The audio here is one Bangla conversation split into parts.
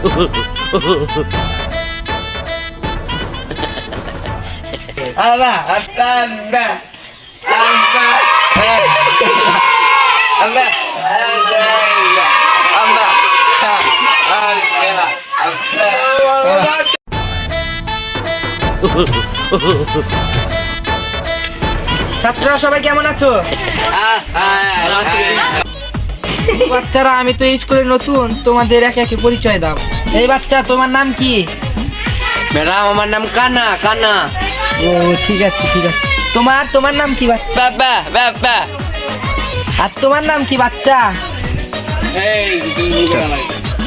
Allah, Allah, ছাত্ররা সবাই কেমন আছো? বাচ্চারা, আমি তো এই স্কুলে নতুন, তোমাদের একে একে পরিচয় দাও। এই বাচ্চা, তোমার নাম কি? ম্যাডাম, আমার নাম কানা। কানা। ও ঠিক আছে ঠিক আছে। তোমার নাম কি বাচ্চা? বাবা বাবা। আর তোমার নাম কি বাচ্চা?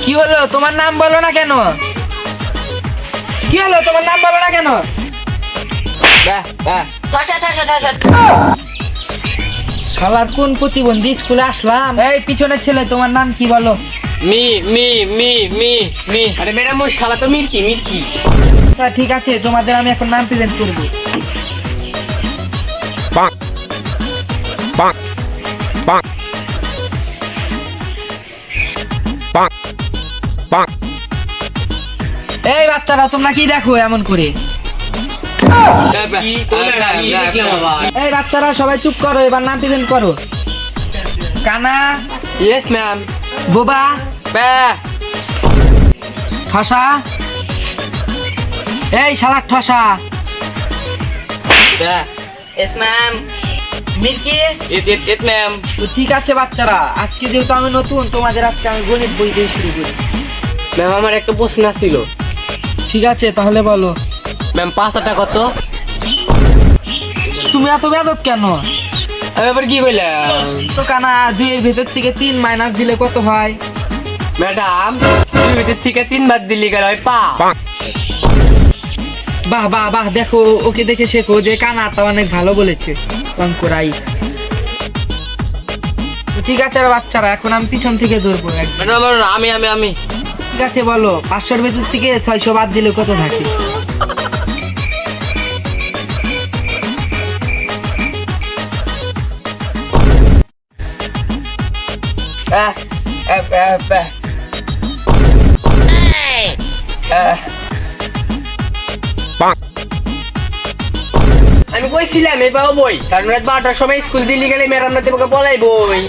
কি হলো, তোমার নাম বলো না কেন? কি হলো, তোমার নাম বলো না কেন? শালার কোন প্রতিবন্ধী স্কুলে আসলাম। এই পিছনের ছেলে, তোমার নাম কি বলো? Me me me me me. আরে ম্যাডাম, ওই শালা তো মির্কি মির্কি। ঠিক আছে, তোমাদের আমি এখন নাম প্রেজেন্ট করবো। এই বাচ্চারা, তোমরা কি দেখো এমন করে? এই বাচ্চারা সবাই চুপ করো, এবার নাম প্রেজেন্ট করো। কানা। Yes ma'am. বোবা। ঠসা। এই শালা ঠসা। Yes ma'am. Milky. Yes ma'am. তো ঠিক আছে বাচ্চারা, আজকে যেহেতু আমি নতুন, তোমাদের আজকে আমি গণিত বই দিয়ে শুরু করি। ম্যাম, আমার একটা প্রশ্ন ছিল। ঠিক আছে, তাহলে বলো। ম্যাম, 5 টাকা কত? তুমি এত বেদব কেন? আমি আবার কি কইলাম? তো কানা, 2 এর ভেতর থেকে 3 মাইনাস দিলে কত হয়? ম্যাডাম, 2 ভিতর থেকে 3 বাদ দিলি গেল হয় 5। বাহ বাহ বাহ, দেখো ওকে দেখে শেখো যে কানা তা অনেক ভালো বলেছে অঙ্ক রাই। ঠিক আছে বাচ্চারা, এখন আমি পিছন থেকে ধরবো। ম্যাডাম, আমি ঠিক আছে, বলো 500-র ভেতর থেকে 600 বাদ দিলে কত থাকে? আমি কইছিলাম এই পাবো বই, কারণ রাত 12টার সময় স্কুল দিল্লি গেলে ম্যাডাম না তোমাকে বলাই বই।